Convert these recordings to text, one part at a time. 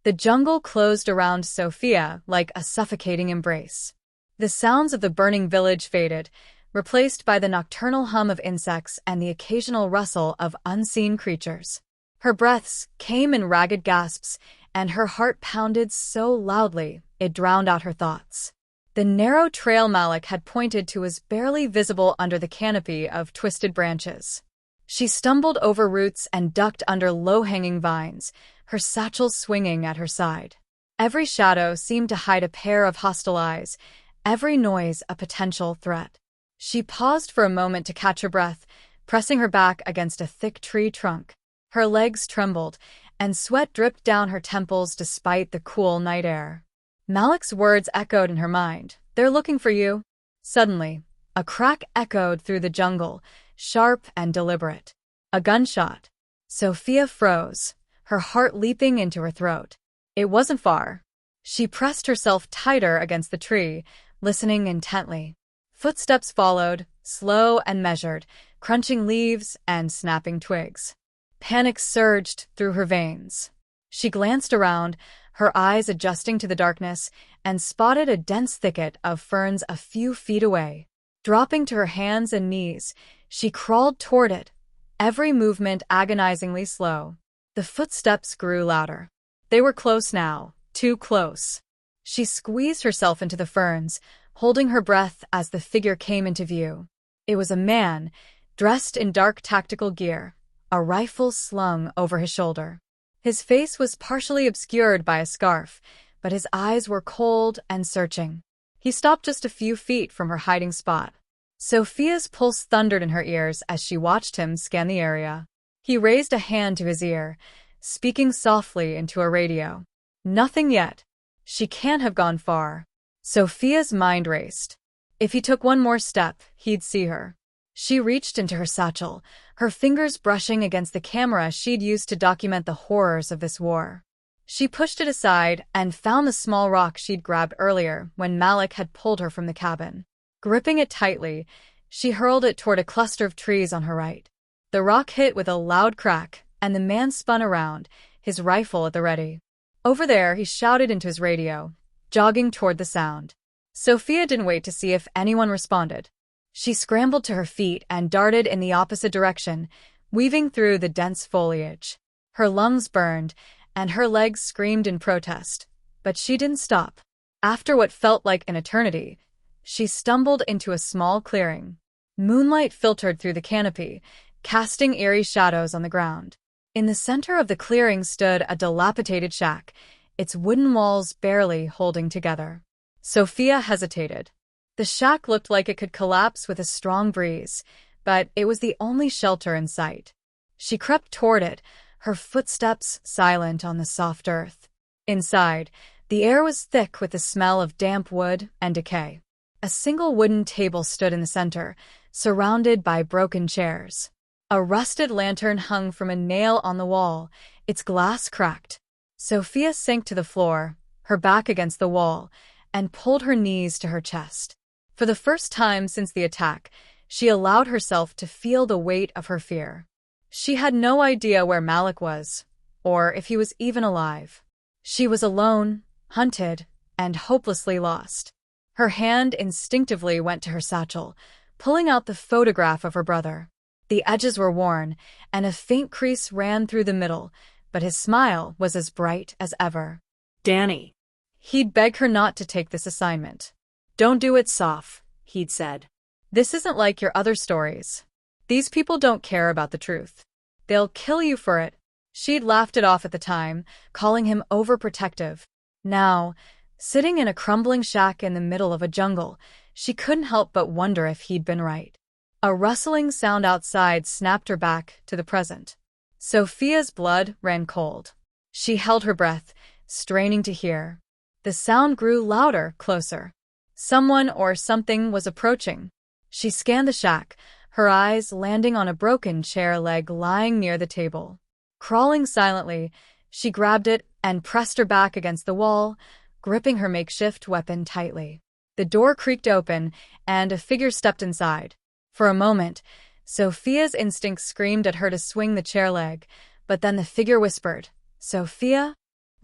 The jungle closed around Sophia like a suffocating embrace. The sounds of the burning village faded, replaced by the nocturnal hum of insects and the occasional rustle of unseen creatures. Her breaths came in ragged gasps, and her heart pounded so loudly it drowned out her thoughts. The narrow trail Malik had pointed to was barely visible under the canopy of twisted branches. She stumbled over roots and ducked under low-hanging vines, her satchel swinging at her side. Every shadow seemed to hide a pair of hostile eyes, every noise a potential threat. She paused for a moment to catch her breath, pressing her back against a thick tree trunk. Her legs trembled, and sweat dripped down her temples despite the cool night air. Malik's words echoed in her mind. "They're looking for you." Suddenly, a crack echoed through the jungle, sharp and deliberate. A gunshot. Sophia froze, her heart leaping into her throat. It wasn't far. She pressed herself tighter against the tree, listening intently. Footsteps followed, slow and measured, crunching leaves and snapping twigs. Panic surged through her veins. She glanced around, her eyes adjusting to the darkness, and spotted a dense thicket of ferns a few feet away. Dropping to her hands and knees, she crawled toward it, every movement agonizingly slow. The footsteps grew louder. They were close now, too close. She squeezed herself into the ferns, holding her breath as the figure came into view. It was a man, dressed in dark tactical gear, a rifle slung over his shoulder. His face was partially obscured by a scarf, but his eyes were cold and searching. He stopped just a few feet from her hiding spot. Sophia's pulse thundered in her ears as she watched him scan the area. He raised a hand to his ear, speaking softly into a radio. "Nothing yet. She can't have gone far." Sophia's mind raced. If he took one more step, he'd see her. She reached into her satchel, her fingers brushing against the camera she'd used to document the horrors of this war. She pushed it aside and found the small rock she'd grabbed earlier when Malik had pulled her from the cabin. Gripping it tightly, she hurled it toward a cluster of trees on her right. The rock hit with a loud crack, and the man spun around, his rifle at the ready. "Over there," he shouted into his radio, jogging toward the sound. Sophia didn't wait to see if anyone responded. She scrambled to her feet and darted in the opposite direction, weaving through the dense foliage. Her lungs burned, and her legs screamed in protest. But she didn't stop. After what felt like an eternity, she stumbled into a small clearing. Moonlight filtered through the canopy, casting eerie shadows on the ground. In the center of the clearing stood a dilapidated shack, its wooden walls barely holding together. Sophia hesitated. The shack looked like it could collapse with a strong breeze, but it was the only shelter in sight. She crept toward it, her footsteps silent on the soft earth. Inside, the air was thick with the smell of damp wood and decay. A single wooden table stood in the center, surrounded by broken chairs. A rusted lantern hung from a nail on the wall, its glass cracked. Sophia sank to the floor, her back against the wall, and pulled her knees to her chest. For the first time since the attack, she allowed herself to feel the weight of her fear. She had no idea where Malik was, or if he was even alive. She was alone, hunted, and hopelessly lost. Her hand instinctively went to her satchel, pulling out the photograph of her brother. The edges were worn, and a faint crease ran through the middle, but his smile was as bright as ever. "Danny." He'd beg her not to take this assignment. "Don't do it, Soph," he'd said. "This isn't like your other stories. These people don't care about the truth. They'll kill you for it." She'd laughed it off at the time, calling him overprotective. Now, sitting in a crumbling shack in the middle of a jungle, she couldn't help but wonder if he'd been right. A rustling sound outside snapped her back to the present. Sophia's blood ran cold. She held her breath, straining to hear. The sound grew louder, closer. Someone or something was approaching. She scanned the shack, her eyes landing on a broken chair leg lying near the table. Crawling silently, she grabbed it and pressed her back against the wall, gripping her makeshift weapon tightly. The door creaked open, and a figure stepped inside. For a moment, Sophia's instincts screamed at her to swing the chair leg, but then the figure whispered, "Sophia?"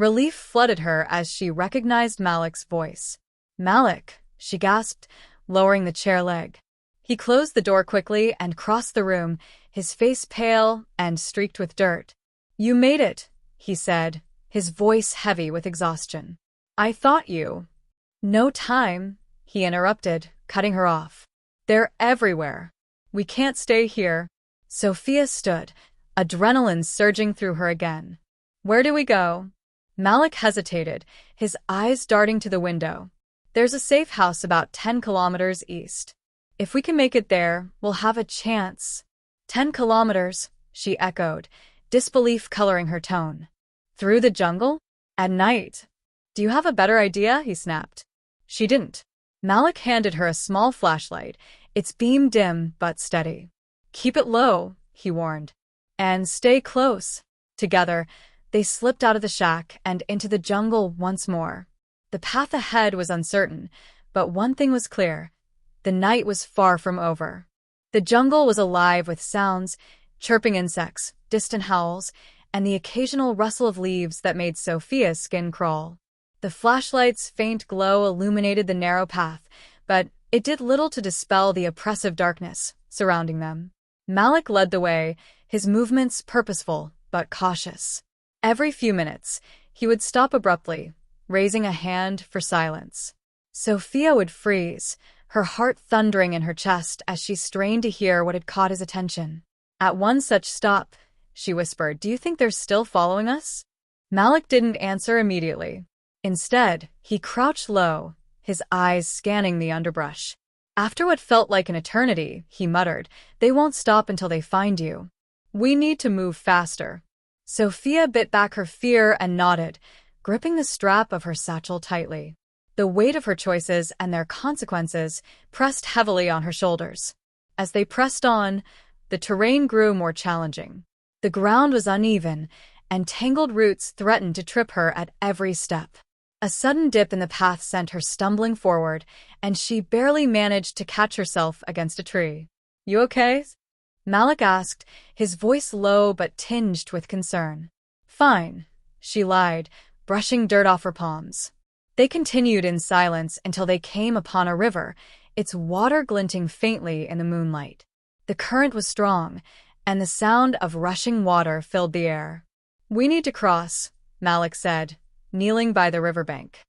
Relief flooded her as she recognized Malik's voice. "Malik," she gasped, lowering the chair leg. He closed the door quickly and crossed the room, his face pale and streaked with dirt. "You made it," he said, his voice heavy with exhaustion. "I thought you—" "No time," he interrupted, cutting her off. "They're everywhere. We can't stay here." Sophia stood, adrenaline surging through her again. "Where do we go?" Malik hesitated, his eyes darting to the window. "There's a safe house about 10 kilometers east. If we can make it there, we'll have a chance." 10 kilometers, she echoed, disbelief coloring her tone. "Through the jungle? At night? Do you have a better idea?" he snapped. She didn't. Malik handed her a small flashlight, its beam dim but steady. "Keep it low," he warned. "And stay close." Together, they slipped out of the shack and into the jungle once more. The path ahead was uncertain, but one thing was clear. The night was far from over. The jungle was alive with sounds, chirping insects, distant howls, and the occasional rustle of leaves that made Sophia's skin crawl. The flashlight's faint glow illuminated the narrow path, but it did little to dispel the oppressive darkness surrounding them. Malik led the way, his movements purposeful but cautious. Every few minutes, he would stop abruptly, raising a hand for silence. Sophia would freeze, her heart thundering in her chest as she strained to hear what had caught his attention. At one such stop, she whispered, "Do you think they're still following us?" Malik didn't answer immediately. Instead, he crouched low, his eyes scanning the underbrush. After what felt like an eternity, he muttered, "They won't stop until they find you. We need to move faster." Sophia bit back her fear and nodded, gripping the strap of her satchel tightly. The weight of her choices and their consequences pressed heavily on her shoulders. As they pressed on, the terrain grew more challenging. The ground was uneven, and tangled roots threatened to trip her at every step. A sudden dip in the path sent her stumbling forward, and she barely managed to catch herself against a tree. "You okay?" Malik asked, his voice low but tinged with concern. "Fine," she lied, brushing dirt off her palms. They continued in silence until they came upon a river, its water glinting faintly in the moonlight. The current was strong, and the sound of rushing water filled the air. "We need to cross," Malik said, kneeling by the riverbank.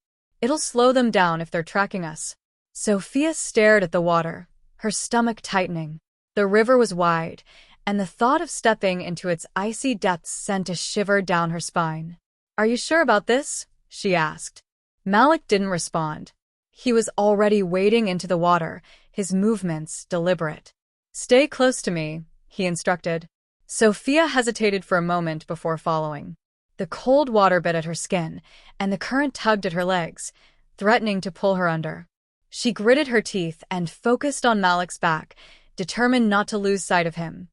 "It'll slow them down if they're tracking us." Sophia stared at the water, her stomach tightening. The river was wide, and the thought of stepping into its icy depths sent a shiver down her spine. "Are you sure about this?" she asked. Malik didn't respond. He was already wading into the water, his movements deliberate. "Stay close to me," he instructed. Sophia hesitated for a moment before following. The cold water bit at her skin, and the current tugged at her legs, threatening to pull her under. She gritted her teeth and focused on Malik's back, determined not to lose sight of him.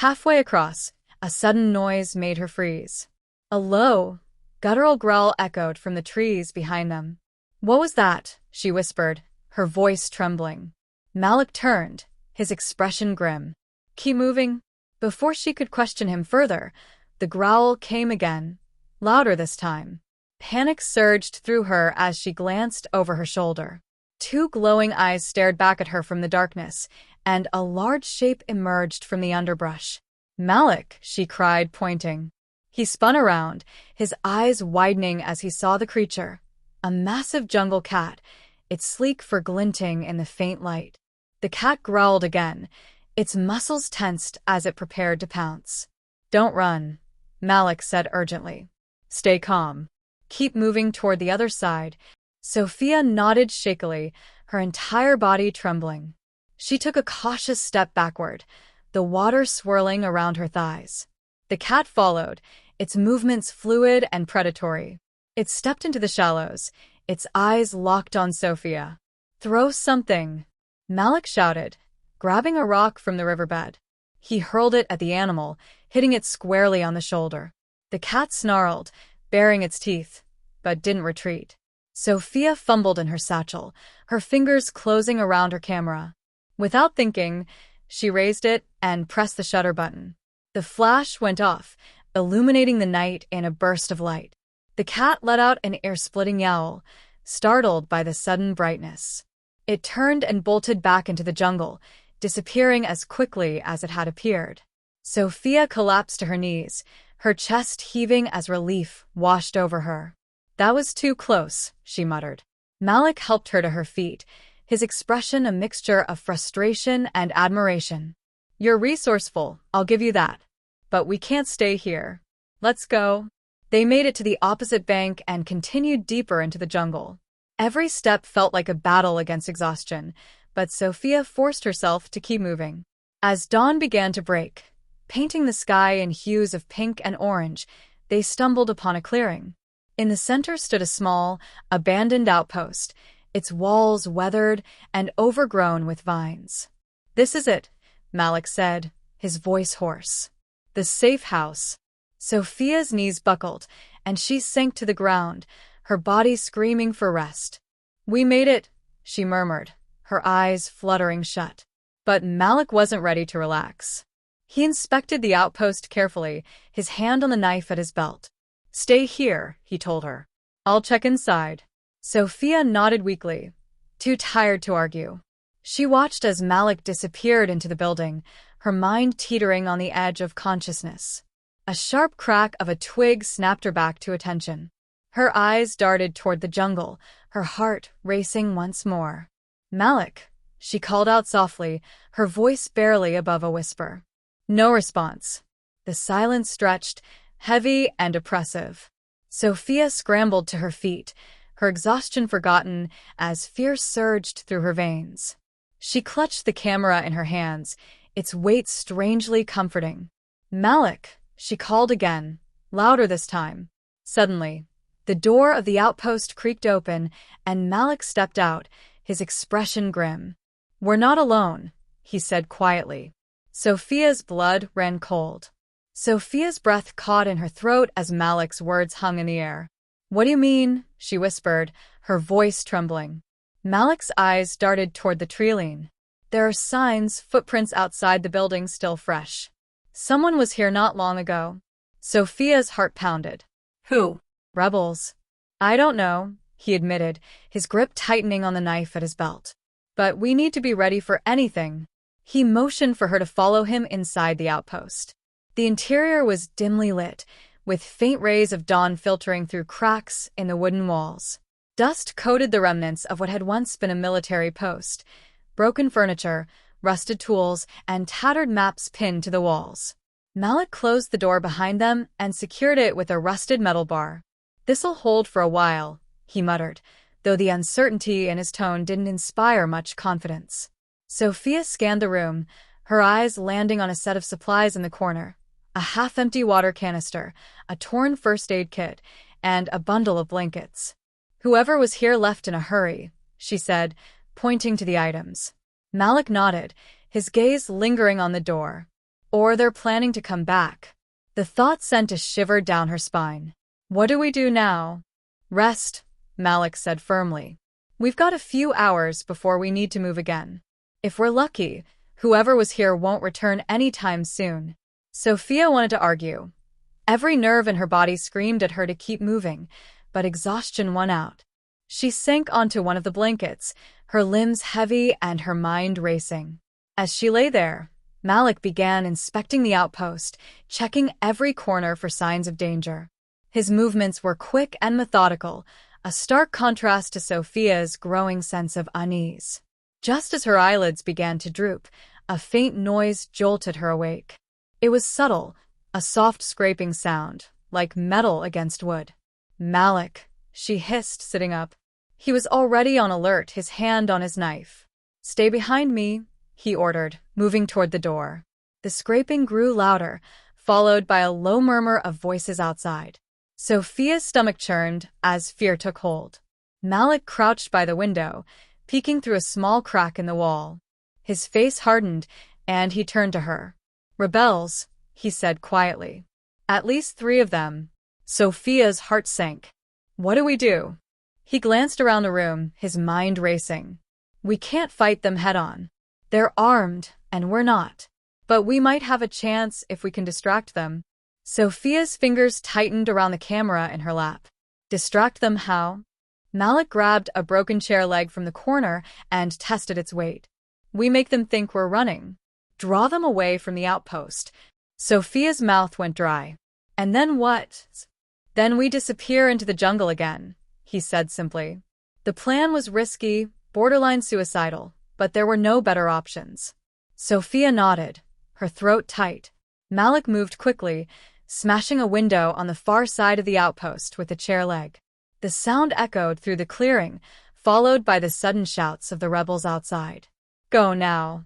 Halfway across, a sudden noise made her freeze. A low, guttural growl echoed from the trees behind them. "What was that?" she whispered, her voice trembling. Malik turned, his expression grim. "Keep moving." Before she could question him further, the growl came again, louder this time. Panic surged through her as she glanced over her shoulder. Two glowing eyes stared back at her from the darkness, and a large shape emerged from the underbrush. "Malik," she cried, pointing. He spun around, his eyes widening as he saw the creature, a massive jungle cat, its sleek fur glinting in the faint light. The cat growled again, its muscles tensed as it prepared to pounce. "Don't run," Malik said urgently. "Stay calm. Keep moving toward the other side." Sophia nodded shakily, her entire body trembling. She took a cautious step backward, the water swirling around her thighs. The cat followed, its movements fluid and predatory. It stepped into the shallows, its eyes locked on Sophia. "Throw something," Malik shouted, grabbing a rock from the riverbed. He hurled it at the animal, hitting it squarely on the shoulder. The cat snarled, baring its teeth, but didn't retreat. Sophia fumbled in her satchel, her fingers closing around her camera. Without thinking, she raised it and pressed the shutter button. The flash went off, illuminating the night in a burst of light. The cat let out an ear-splitting yowl, startled by the sudden brightness. It turned and bolted back into the jungle, disappearing as quickly as it had appeared. Sophia collapsed to her knees, her chest heaving as relief washed over her. "That was too close," she muttered. Malik helped her to her feet, his expression a mixture of frustration and admiration. "You're resourceful, I'll give you that. But we can't stay here. Let's go." They made it to the opposite bank and continued deeper into the jungle. Every step felt like a battle against exhaustion, but Sophia forced herself to keep moving. As dawn began to break, painting the sky in hues of pink and orange, they stumbled upon a clearing. In the center stood a small, abandoned outpost, its walls weathered and overgrown with vines. "This is it," Malik said, his voice hoarse. "The safe house." Sophia's knees buckled, and she sank to the ground, her body screaming for rest. "We made it," she murmured, her eyes fluttering shut. But Malik wasn't ready to relax. He inspected the outpost carefully, his hand on the knife at his belt. "Stay here," he told her. "I'll check inside." Sophia nodded weakly, too tired to argue. She watched as Malik disappeared into the building, her mind teetering on the edge of consciousness. A sharp crack of a twig snapped her back to attention. Her eyes darted toward the jungle, her heart racing once more. "Malik," she called out softly, her voice barely above a whisper. No response. The silence stretched, heavy and oppressive. Sophia scrambled to her feet, her exhaustion forgotten as fear surged through her veins. She clutched the camera in her hands, its weight strangely comforting. "Malik," she called again, louder this time. Suddenly, the door of the outpost creaked open, and Malik stepped out, his expression grim. "We're not alone," he said quietly. Sophia's blood ran cold. Sophia's breath caught in her throat as Malik's words hung in the air. "What do you mean?" she whispered, her voice trembling. Malik's eyes darted toward the treeline. "There are signs, footprints outside the building still fresh. Someone was here not long ago." Sophia's heart pounded. "Who?" "Rebels." "I don't know," he admitted, his grip tightening on the knife at his belt. "But we need to be ready for anything." He motioned for her to follow him inside the outpost. The interior was dimly lit, with faint rays of dawn filtering through cracks in the wooden walls. Dust coated the remnants of what had once been a military post. Broken furniture, rusted tools, and tattered maps pinned to the walls. Malik closed the door behind them and secured it with a rusted metal bar. "This'll hold for a while," he muttered, though the uncertainty in his tone didn't inspire much confidence. Sophia scanned the room, her eyes landing on a set of supplies in the corner. A half-empty water canister, a torn first aid kit, and a bundle of blankets. "Whoever was here left in a hurry," she said, pointing to the items. Malik nodded, his gaze lingering on the door. "Or they're planning to come back." The thought sent a shiver down her spine. "What do we do now?" "Rest," Malik said firmly. "We've got a few hours before we need to move again. If we're lucky, whoever was here won't return anytime soon." Sophia wanted to argue. Every nerve in her body screamed at her to keep moving, but exhaustion won out. She sank onto one of the blankets, her limbs heavy and her mind racing. As she lay there, Malik began inspecting the outpost, checking every corner for signs of danger. His movements were quick and methodical, a stark contrast to Sophia's growing sense of unease. Just as her eyelids began to droop, a faint noise jolted her awake. It was subtle, a soft scraping sound, like metal against wood. "Malik," she hissed, sitting up. He was already on alert, his hand on his knife. "Stay behind me," he ordered, moving toward the door. The scraping grew louder, followed by a low murmur of voices outside. Sophia's stomach churned as fear took hold. Malik crouched by the window, peeking through a small crack in the wall. His face hardened, and he turned to her. "Rebels," he said quietly. "At least 3 of them." Sophia's heart sank. "What do we do?" He glanced around the room, his mind racing. "We can't fight them head-on. They're armed, and we're not. But we might have a chance if we can distract them." Sophia's fingers tightened around the camera in her lap. Distract them how? Malik grabbed a broken chair leg from the corner and tested its weight. We make them think we're running. Draw them away from the outpost. Sophia's mouth went dry. And then what? Then we disappear into the jungle again, he said simply. The plan was risky, borderline suicidal, but there were no better options. Sophia nodded, her throat tight. Malik moved quickly, smashing a window on the far side of the outpost with the chair leg. The sound echoed through the clearing, followed by the sudden shouts of the rebels outside. Go now,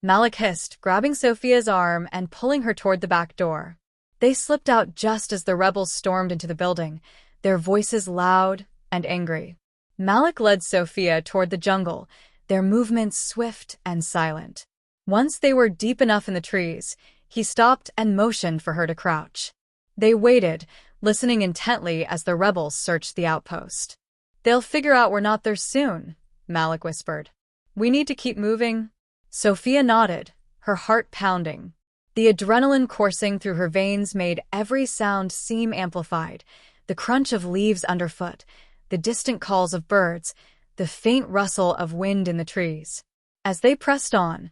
Malik hissed, grabbing Sophia's arm and pulling her toward the back door. They slipped out just as the rebels stormed into the building, their voices loud and angry. Malik led Sophia toward the jungle, their movements swift and silent. Once they were deep enough in the trees, he stopped and motioned for her to crouch. They waited, listening intently as the rebels searched the outpost. They'll figure out we're not there soon, Malik whispered. We need to keep moving. Sophia nodded, her heart pounding. The adrenaline coursing through her veins made every sound seem amplified. The crunch of leaves underfoot, the distant calls of birds, the faint rustle of wind in the trees. As they pressed on,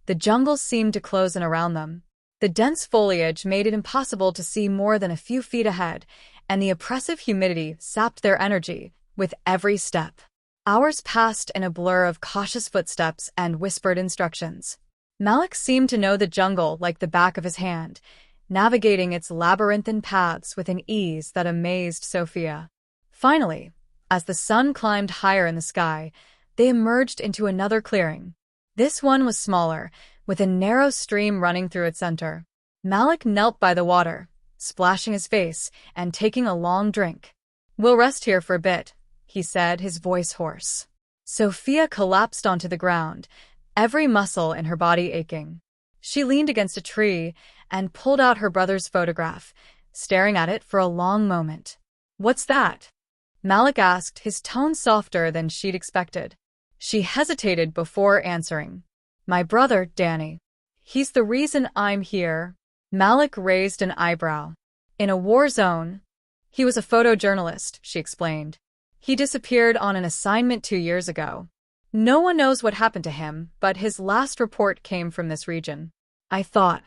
the jungle seemed to close in around them. The dense foliage made it impossible to see more than a few feet ahead, and the oppressive humidity sapped their energy with every step. Hours passed in a blur of cautious footsteps and whispered instructions. Malik seemed to know the jungle like the back of his hand, navigating its labyrinthine paths with an ease that amazed Sophia. Finally, as the sun climbed higher in the sky, they emerged into another clearing. This one was smaller, with a narrow stream running through its center. Malik knelt by the water, splashing his face and taking a long drink. We'll rest here for a bit, he said, his voice hoarse. Sophia collapsed onto the ground, every muscle in her body aching. She leaned against a tree and pulled out her brother's photograph, staring at it for a long moment. What's that? Malik asked, his tone softer than she'd expected. She hesitated before answering. My brother, Danny. He's the reason I'm here. Malik raised an eyebrow. In a war zone? He was a photojournalist, she explained. He disappeared on an assignment 2 years ago. No one knows what happened to him, but his last report came from this region. I thought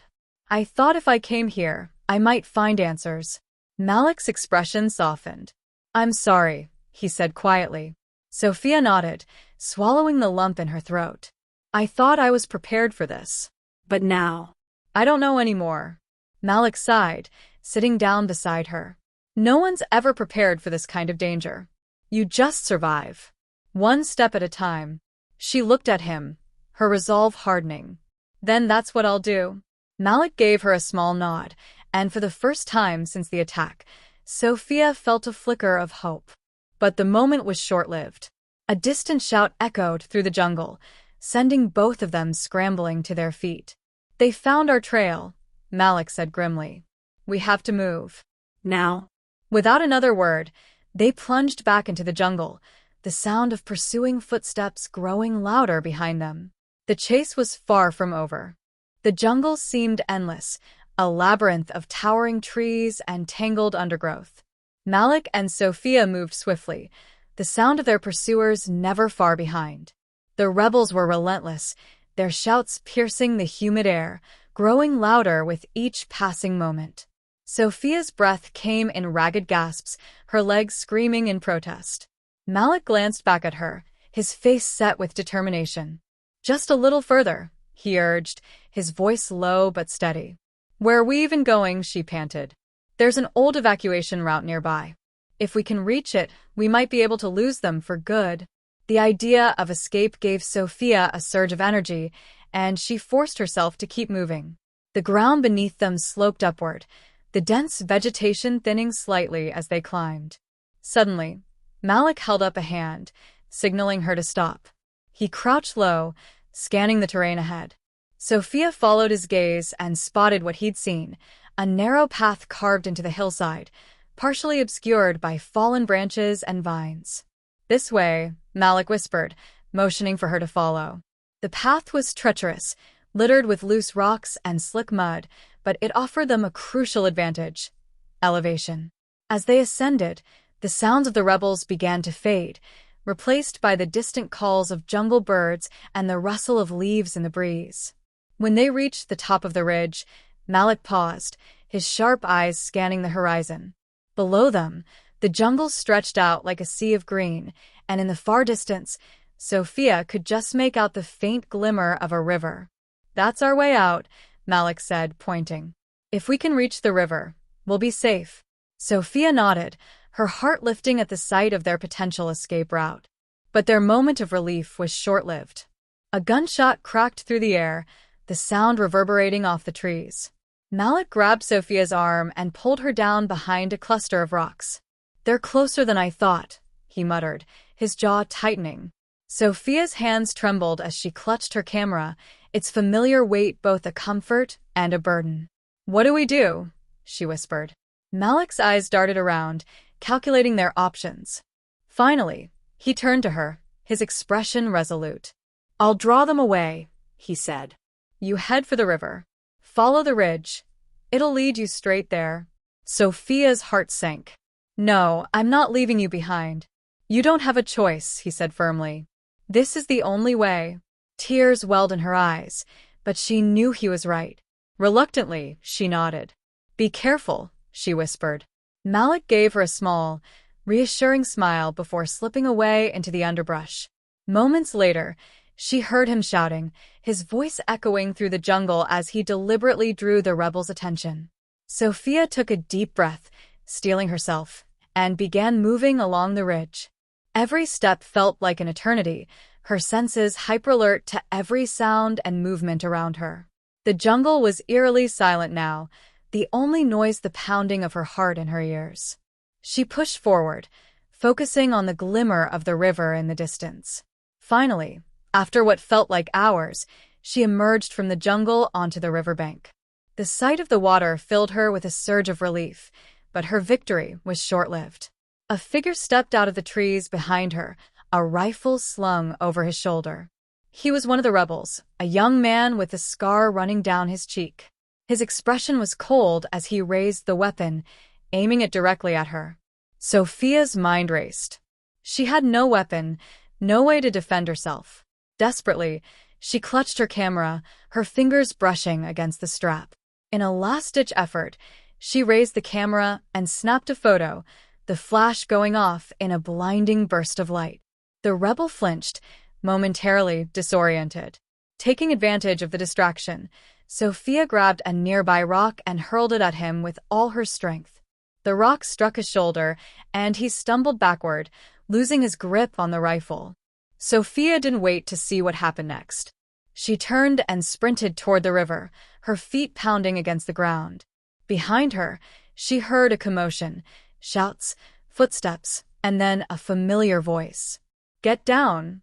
if I came here, I might find answers. Malik's expression softened. I'm sorry, he said quietly. Sophia nodded, swallowing the lump in her throat. I thought I was prepared for this. But now, I don't know anymore. Malik sighed, sitting down beside her. No one's ever prepared for this kind of danger. You just survive. One step at a time. She looked at him, her resolve hardening. Then that's what I'll do. Malik gave her a small nod, and for the first time since the attack, Sophia felt a flicker of hope. But the moment was short-lived. A distant shout echoed through the jungle, sending both of them scrambling to their feet. They found our trail, Malik said grimly. We have to move. Now. Without another word, they plunged back into the jungle, the sound of pursuing footsteps growing louder behind them. The chase was far from over. The jungle seemed endless, a labyrinth of towering trees and tangled undergrowth. Malik and Sophia moved swiftly, the sound of their pursuers never far behind. The rebels were relentless, their shouts piercing the humid air, growing louder with each passing moment. Sophia's breath came in ragged gasps, her legs screaming in protest. Malik glanced back at her, his face set with determination. Just a little further, he urged, his voice low but steady. Where are we even going? She panted. There's an old evacuation route nearby. If we can reach it, we might be able to lose them for good. The idea of escape gave Sophia a surge of energy, and she forced herself to keep moving. The ground beneath them sloped upward, the dense vegetation thinning slightly as they climbed. Suddenly, Malik held up a hand, signaling her to stop. He crouched low, scanning the terrain ahead. Sophia followed his gaze and spotted what he'd seen, a narrow path carved into the hillside, partially obscured by fallen branches and vines. This way, Malik whispered, motioning for her to follow. The path was treacherous, littered with loose rocks and slick mud, but it offered them a crucial advantage: elevation. As they ascended, The sounds of the rebels began to fade, replaced by the distant calls of jungle birds and the rustle of leaves in the breeze. When they reached the top of the ridge, Malik paused, his sharp eyes scanning the horizon. Below them, the jungle stretched out like a sea of green, and in the far distance, Sophia could just make out the faint glimmer of a river. "That's our way out," Malik said, pointing. "If we can reach the river, we'll be safe." Sophia nodded, her heart lifting at the sight of their potential escape route. But their moment of relief was short-lived. A gunshot cracked through the air, the sound reverberating off the trees. Malik grabbed Sophia's arm and pulled her down behind a cluster of rocks. "They're closer than I thought," he muttered, his jaw tightening. Sophia's hands trembled as she clutched her camera, its familiar weight both a comfort and a burden. "What do we do?" she whispered. Malik's eyes darted around, calculating their options. Finally, he turned to her, his expression resolute. "I'll draw them away," he said. "You head for the river. Follow the ridge. It'll lead you straight there." Sophia's heart sank. "No, I'm not leaving you behind." "You don't have a choice," he said firmly. "This is the only way." Tears welled in her eyes, but she knew he was right. Reluctantly, she nodded. "Be careful," she whispered. Malik gave her a small, reassuring smile before slipping away into the underbrush. Moments later, she heard him shouting, his voice echoing through the jungle as he deliberately drew the rebels' attention. Sophia took a deep breath, steeling herself, and began moving along the ridge. Every step felt like an eternity, her senses hyper-alert to every sound and movement around her. The jungle was eerily silent now, the only noise the pounding of her heart in her ears. She pushed forward, focusing on the glimmer of the river in the distance. Finally, after what felt like hours, she emerged from the jungle onto the riverbank. The sight of the water filled her with a surge of relief, but her victory was short-lived. A figure stepped out of the trees behind her, a rifle slung over his shoulder. He was one of the rebels, a young man with a scar running down his cheek. His expression was cold as he raised the weapon, aiming it directly at her. Sophia's mind raced. She had no weapon, no way to defend herself. Desperately, she clutched her camera, her fingers brushing against the strap. In a last-ditch effort, she raised the camera and snapped a photo, the flash going off in a blinding burst of light. The rebel flinched, momentarily disoriented. Taking advantage of the distraction, Sophia grabbed a nearby rock and hurled it at him with all her strength. The rock struck his shoulder, and he stumbled backward, losing his grip on the rifle. Sophia didn't wait to see what happened next. She turned and sprinted toward the river, her feet pounding against the ground. Behind her, she heard a commotion, shouts, footsteps, and then a familiar voice. "Get down!"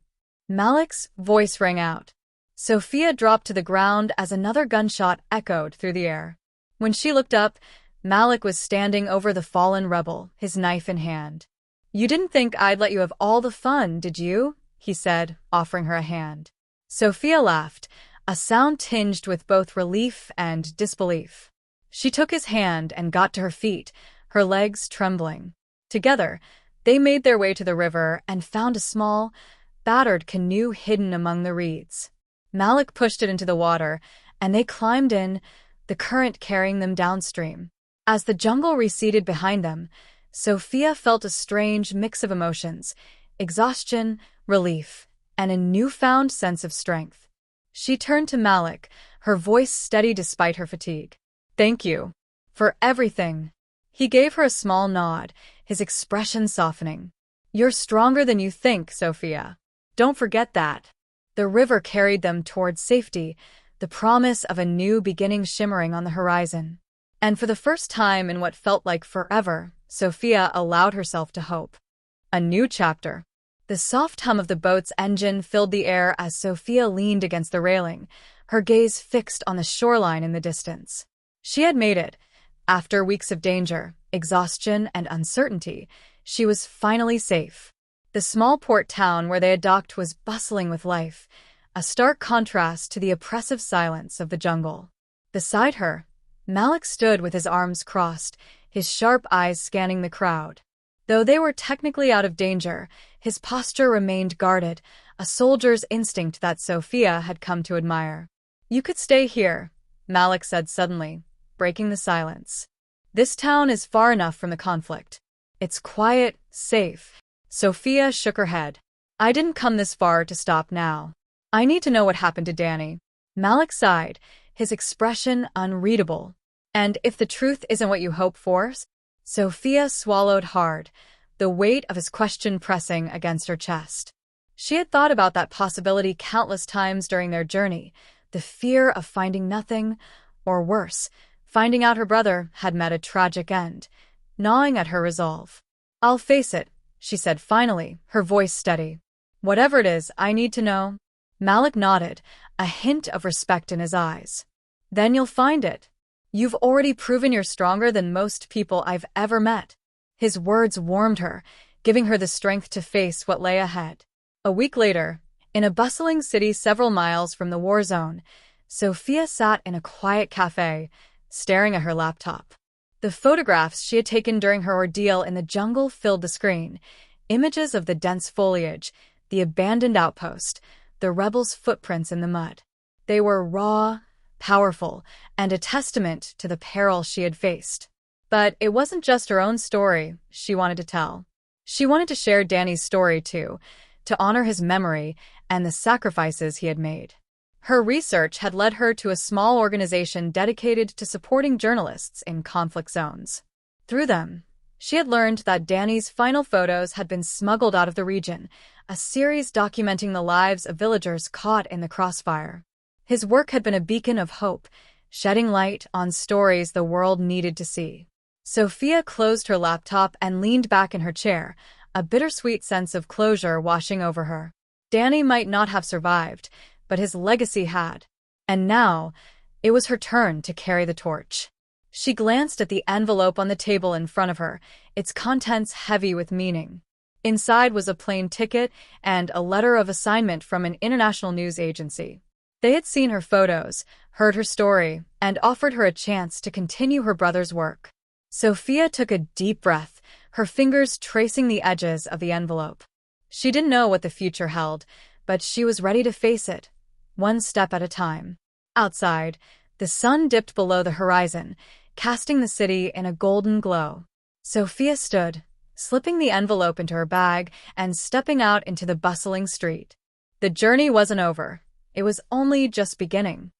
Malik's voice rang out. Sophia dropped to the ground as another gunshot echoed through the air. When she looked up, Malik was standing over the fallen rebel, his knife in hand. "You didn't think I'd let you have all the fun, did you?" he said, offering her a hand. Sophia laughed, a sound tinged with both relief and disbelief. She took his hand and got to her feet, her legs trembling. Together, they made their way to the river and found a small, battered canoe hidden among the reeds. Malik pushed it into the water, and they climbed in, the current carrying them downstream. As the jungle receded behind them, Sophia felt a strange mix of emotions, exhaustion, relief, and a newfound sense of strength. She turned to Malik, her voice steady despite her fatigue. "Thank you for everything." He gave her a small nod, his expression softening. "You're stronger than you think, Sophia. Don't forget that." The river carried them towards safety, the promise of a new beginning shimmering on the horizon. And for the first time in what felt like forever, Sophia allowed herself to hope. A new chapter. The soft hum of the boat's engine filled the air as Sophia leaned against the railing, her gaze fixed on the shoreline in the distance. She had made it. After weeks of danger, exhaustion, and uncertainty, she was finally safe. The small port town where they had docked was bustling with life, a stark contrast to the oppressive silence of the jungle. Beside her, Malik stood with his arms crossed, his sharp eyes scanning the crowd. Though they were technically out of danger, his posture remained guarded, a soldier's instinct that Sophia had come to admire. "You could stay here," Malik said suddenly, breaking the silence. "This town is far enough from the conflict. It's quiet, safe." Sophia shook her head. "I didn't come this far to stop now. I need to know what happened to Danny." Malik sighed, his expression unreadable. "And if the truth isn't what you hope for?" Sophia swallowed hard, the weight of his question pressing against her chest. She had thought about that possibility countless times during their journey, the fear of finding nothing, or worse, finding out her brother had met a tragic end, gnawing at her resolve. "I'll face it," she said finally, her voice steady. "Whatever it is, I need to know." Malik nodded, a hint of respect in his eyes. "Then you'll find it. You've already proven you're stronger than most people I've ever met." His words warmed her, giving her the strength to face what lay ahead. A week later, in a bustling city several miles from the war zone, Sophia sat in a quiet cafe, staring at her laptop. The photographs she had taken during her ordeal in the jungle filled the screen, images of the dense foliage, the abandoned outpost, the rebels' footprints in the mud. They were raw, powerful, and a testament to the peril she had faced. But it wasn't just her own story she wanted to tell. She wanted to share Danny's story too, to honor his memory and the sacrifices he had made. Her research had led her to a small organization dedicated to supporting journalists in conflict zones. Through them, she had learned that Danny's final photos had been smuggled out of the region, a series documenting the lives of villagers caught in the Crossfire. His work had been a beacon of hope, shedding light on stories the world needed to see. Sophia closed her laptop and leaned back in her chair, a bittersweet sense of closure washing over her. Danny might not have survived, but his legacy had. And now, it was her turn to carry the torch. She glanced at the envelope on the table in front of her, its contents heavy with meaning. Inside was a plane ticket and a letter of assignment from an international news agency. They had seen her photos, heard her story, and offered her a chance to continue her brother's work. Sophia took a deep breath, her fingers tracing the edges of the envelope. She didn't know what the future held, but she was ready to face it, one step at a time. Outside, the sun dipped below the horizon, casting the city in a golden glow. Sophia stood, slipping the envelope into her bag and stepping out into the bustling street. The journey wasn't over. It was only just beginning.